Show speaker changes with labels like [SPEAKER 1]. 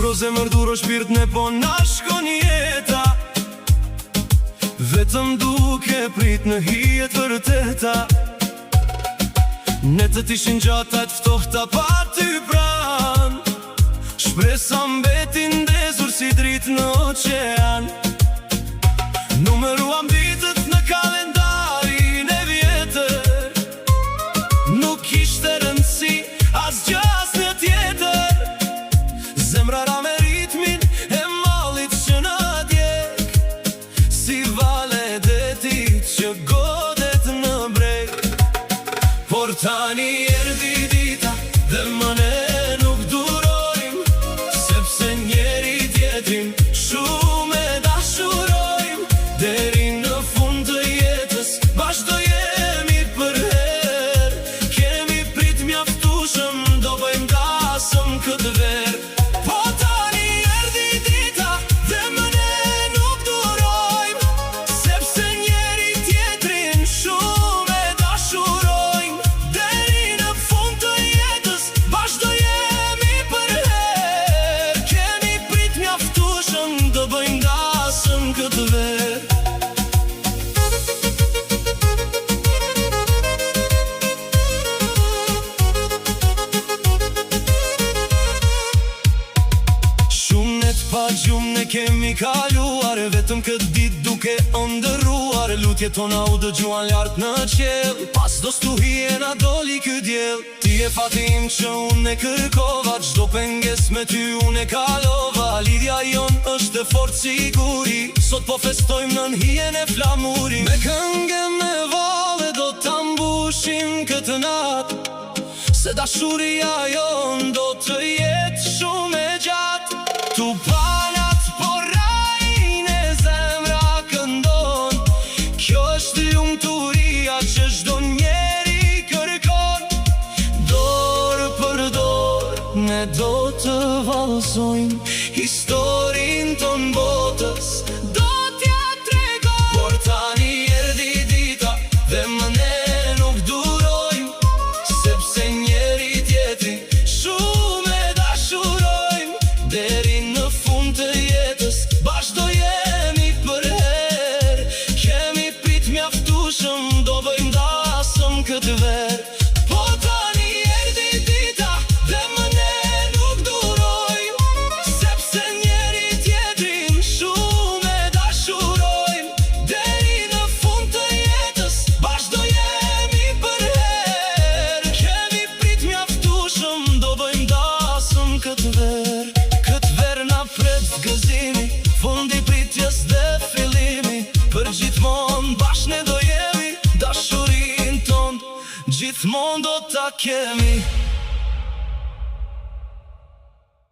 [SPEAKER 1] Duro zemër, duro shpirt, ne po na shkon jeta, vetëm duke prit në hijet vërteta. Netët ishin gjata t'ftohta pa ty pran, shpresa mbetin ndezur si dritë në oqean. Numëruam ditët në kalendarin e vjetër, nuk ishte rëndësi as gjas në tjetër. Zemra ra me ritmin e mallit që në djek, si vale detit që godet në breg. Por tani erdi dita dhe më ne nuk durojm, sepse njeri tjetrin shumë e dashurojm. Deri në fund të jetës bashkë do jemi për her, kemi prit mjaftueshëm, do bëjmë dasëm këtë ver. Po tani erdi dita dhe më ne nuk durojm, sepse njeri tjetrin shumë e dashurojm. Deri në fund të jetës bashkë do jemi për her, kemi prit mjaftueshëm, do bëjmë dasëm këtë ver. Pa gjumë ne kemi kaluar, vetëm këtë dit duke ndërruar. Lutje tona u dëgjuan lartë në qel, pas do stuhie na doli ky djel. Ti e fati im që unë e kërkova, çdo penges me ty unë e kalova. Lidhja jon është e fortë siguri, sot po festojmë nën hijen e flamuri. Me këngë me valle do ta mbushim këtë natë, se dashuria jon do të jetë shumë e gjatë. Tu panat po rajin e zemra këndon, kjo është lumturia që çdo njeri kërkon. Dorë për dorë ne do të vallësojmë, historin ton botës do t'ja tregojmë. Por tani erdi dita dhe më ne nuk durojm, sepse njeri tjetrin shumë e dashurojm. Deri në fund të jetës bashkë do jemi për her, kemi prit mjaftueshëm, do bëjmë dasëm këtë ver. Po tani erdi dita dhe më ne nuk durojm, sepse njeri tjetrin shumë e dashurojm. Deri në fund të jetës bashkë do jemi për her, kemi prit mjaftueshëm, do bëjmë dasëm këtë ver. Gëzimi, fundi pritjes dhe fillimi, për gjithmonë bashkë ne do jemi, dashurin ton gjithmonë do ta kemi.